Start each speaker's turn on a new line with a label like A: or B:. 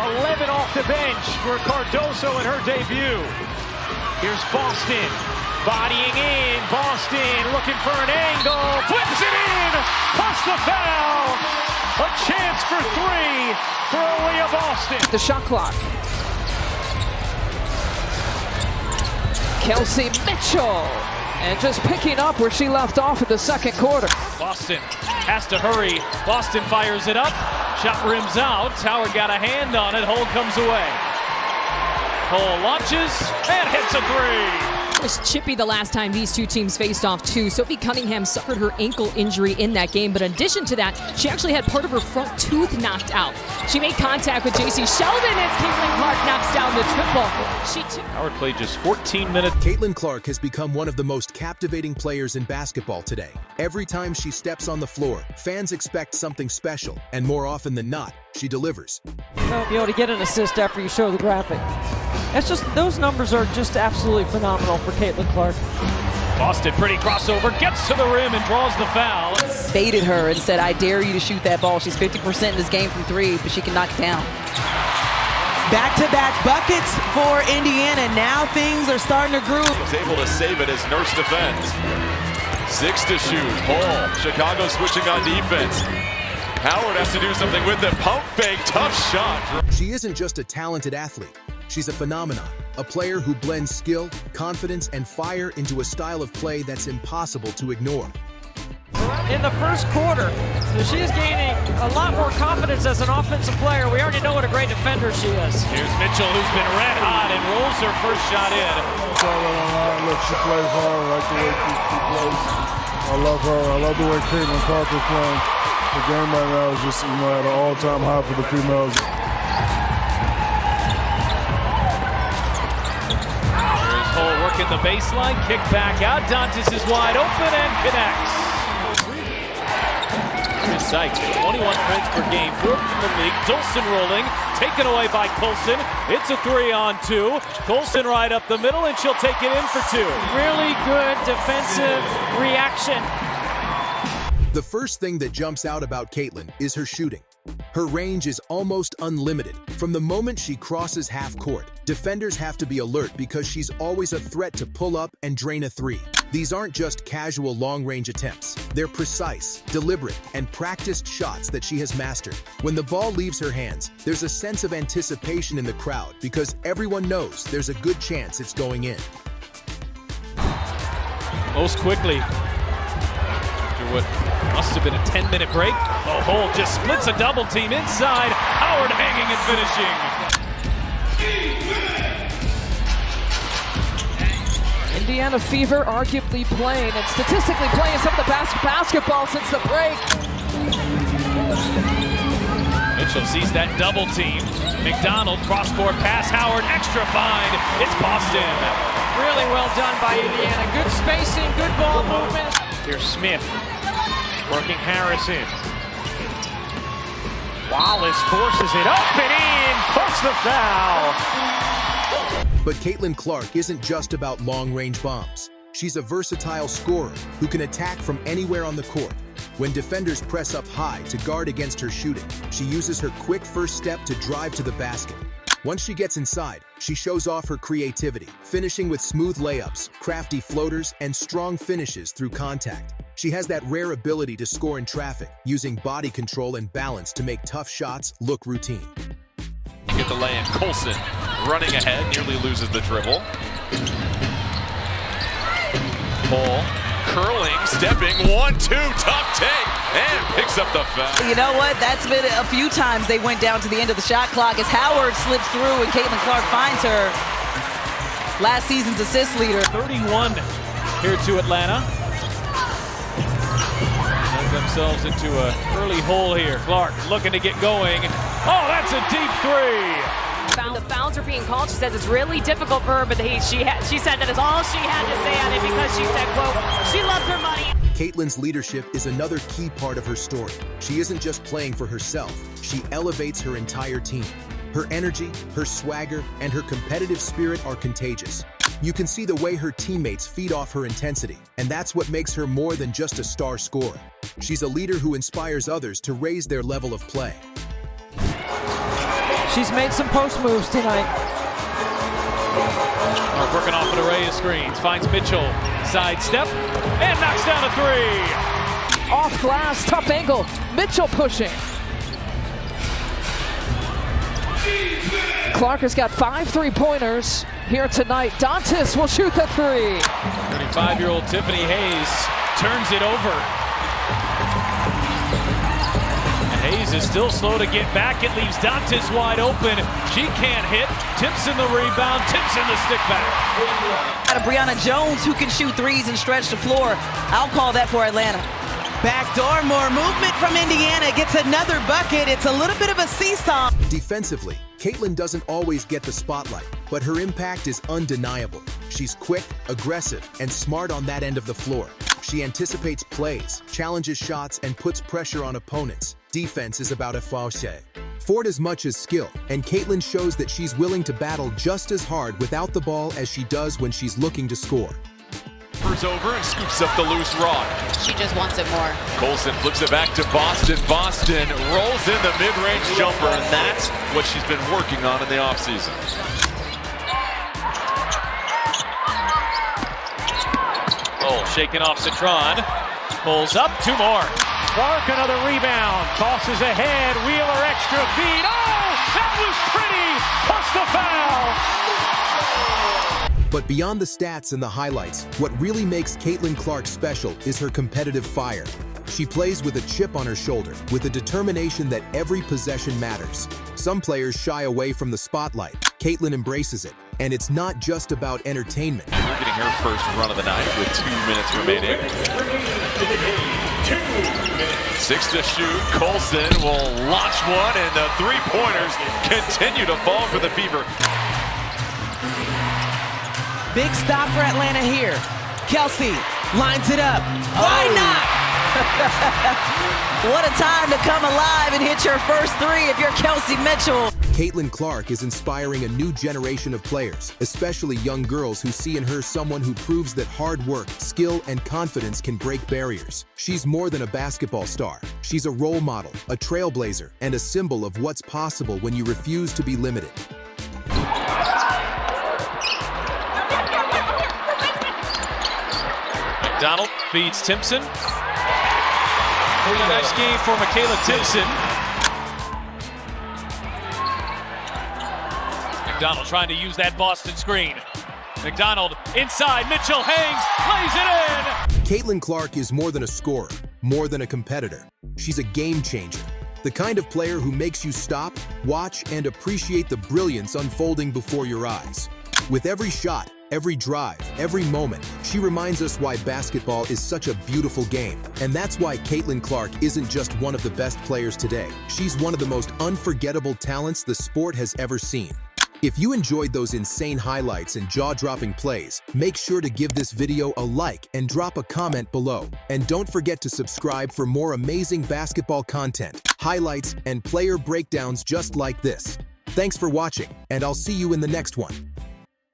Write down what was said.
A: 11 off the bench for Cardoso in her debut. Here's Boston, bodying in. Boston looking for an angle, flips it in, plus the foul. A chance for three for Aaliyah Boston.
B: The shot clock. Kelsey Mitchell, and just picking up where she left off in the second quarter.
A: Boston has to hurry. Boston fires it up. Shot rims out. Howard got a hand on it. Hold comes away. Cole launches and hits a three.
C: It was chippy the last time these two teams faced off too. Sophie Cunningham suffered her ankle injury in that game, but in addition to that, she actually had part of her front tooth knocked out. She made contact with JC Sheldon as Caitlyn Clark knocks down the triple.
A: Howard played just 14 minutes.
D: Caitlyn Clark has become one of the most captivating players in basketball today. Every time she steps on the floor, fans expect something special, and more often than not, she delivers.
E: Be able to get an assist after you show the graphic. That's just, those numbers are just absolutely phenomenal for Caitlyn Clark.
A: Boston, pretty crossover, gets to the rim and draws the foul.
F: Baited her and said, I dare you to shoot that ball. She's 50% in this game from three, but she can knock it down.
G: Back-to-back buckets for Indiana. Now things are starting to groove.
H: Was able to save it as Nurse defends. 6 to shoot. Paul. Chicago switching on defense. Howard has to do something with it. Pump fake, tough shot.
D: She isn't just a talented athlete. She's a phenomenon, a player who blends skill, confidence, and fire into a style of play that's impossible to ignore.
E: In the first quarter, so she is gaining a lot more confidence as an offensive player. We already know what a great defender she is.
A: Here's Mitchell, who's been red hot and rolls her first shot in.
I: Look, she plays hard. I like the way she plays. I love her. I love the way Caitlyn Clark is playing. The game right now is just, at an all-time high for the females.
A: Here's Cole working the baseline, kick back out. Dantas is wide open and connects. Here's Sykes, 21 points per game, 4th in the league. Dolson rolling, taken away by Colson. It's a 3-on-2. Colson right up the middle, and she'll take it in for 2.
E: Really good defensive reaction.
D: The first thing that jumps out about Caitlyn is her shooting. Her range is almost unlimited. From the moment she crosses half court, defenders have to be alert because she's always a threat to pull up and drain a three. These aren't just casual long-range attempts. They're precise, deliberate, and practiced shots that she has mastered. When the ball leaves her hands, there's a sense of anticipation in the crowd because everyone knows there's a good chance it's going in.
A: Most quickly, after what must have been a 10-minute break, Holt just splits a double team inside. Howard hanging and finishing.
B: Indiana Fever arguably playing and statistically playing some of the best basketball since the break.
A: Mitchell sees that double team. McDonald, cross-court pass, Howard, extra find. It's Boston.
E: Really well done by Indiana. Good spacing, good ball movement.
A: Here's Smith, working Harrison. Wallace forces it up and in, plus the foul.
D: But Caitlyn Clark isn't just about long-range bombs. She's a versatile scorer who can attack from anywhere on the court. When defenders press up high to guard against her shooting, she uses her quick first step to drive to the basket. Once she gets inside, she shows off her creativity, finishing with smooth layups, crafty floaters, and strong finishes through contact. She has that rare ability to score in traffic, using body control and balance to make tough shots look routine.
H: Get the lay-in. Colson running ahead, nearly loses the dribble. Paul curling, stepping, 1-2, tough take, and picks up the foul.
F: You know what? That's been a few times they went down to the end of the shot clock as Howard slips through and Caitlyn Clark finds her. Last season's assist leader.
A: 31 here to Atlanta. Dug themselves into an early hole here. Clark looking to get going. Oh, that's a deep three.
C: The fouls are being called. She says it's really difficult for her, but she said that is all she had to say on it because she said, quote, she loves her money.
D: Caitlyn's leadership is another key part of her story. She isn't just playing for herself, she elevates her entire team. Her energy, her swagger, and her competitive spirit are contagious. You can see the way her teammates feed off her intensity, and that's what makes her more than just a star scorer. She's a leader who inspires others to raise their level of play.
E: She's made some post moves tonight.
A: Clark working off an array of screens. Finds Mitchell. Sidestep. And knocks down a three.
B: Off glass, tough angle. Mitchell pushing. Clark has got 5 3-pointers here tonight. Dantas will shoot the three.
A: 35-year-old Tiffany Hayes turns it over. And Hayes is still slow to get back. It leaves Dantas wide open. She can't hit. Tips in the rebound. Tips in the stick back.
F: Got a Brianna Jones who can shoot threes and stretch the floor. I'll call that for Atlanta.
G: Backdoor, more movement from Indiana. Gets another bucket. It's a little bit of a seesaw.
D: Defensively, Caitlyn doesn't always get the spotlight, but her impact is undeniable. She's quick, aggressive, and smart on that end of the floor. She anticipates plays, challenges shots, and puts pressure on opponents. Defense is about efficiency. For as much as skill, and Caitlyn shows that she's willing to battle just as hard without the ball as she does when she's looking to score.
H: Over and scoops up the loose rock.
J: She just wants it more.
H: Colson flips it back to Boston. Boston rolls in the mid-range jumper, and that's what she's been working on in the offseason.
A: Oh, shaking off Citron. Pulls up, 2 more. Clark, another rebound. Tosses ahead. Wheeler, extra feed. Oh, that was pretty. Plus the foul.
D: But beyond the stats and the highlights, what really makes Caitlyn Clark special is her competitive fire. She plays with a chip on her shoulder, with a determination that every possession matters. Some players shy away from the spotlight. Caitlyn embraces it, and it's not just about entertainment.
H: We're getting her first run of the night with 2 minutes remaining. 6 to shoot. Colson will launch one, and the 3-pointers continue to fall for the Fever.
G: Big stop for Atlanta here. Kelsey lines it up. Why not?
F: What a time to come alive and hit your first three if you're Kelsey Mitchell.
D: Caitlyn Clark is inspiring a new generation of players, especially young girls who see in her someone who proves that hard work, skill, and confidence can break barriers. She's more than a basketball star. She's a role model, a trailblazer, and a symbol of what's possible when you refuse to be limited.
A: McDonald feeds Timpson. Nice game for Michaela Timpson. McDonald trying to use that Boston screen. McDonald inside, Mitchell hangs, lays it in!
D: Caitlyn Clark is more than a scorer, more than a competitor. She's a game changer. The kind of player who makes you stop, watch, and appreciate the brilliance unfolding before your eyes. With every shot, every drive, every moment, she reminds us why basketball is such a beautiful game. And that's why Caitlyn Clark isn't just one of the best players today. She's one of the most unforgettable talents the sport has ever seen. If you enjoyed those insane highlights and jaw-dropping plays, make sure to give this video a like and drop a comment below. And don't forget to subscribe for more amazing basketball content, highlights, and player breakdowns just like this. Thanks for watching, and I'll see you in the next one.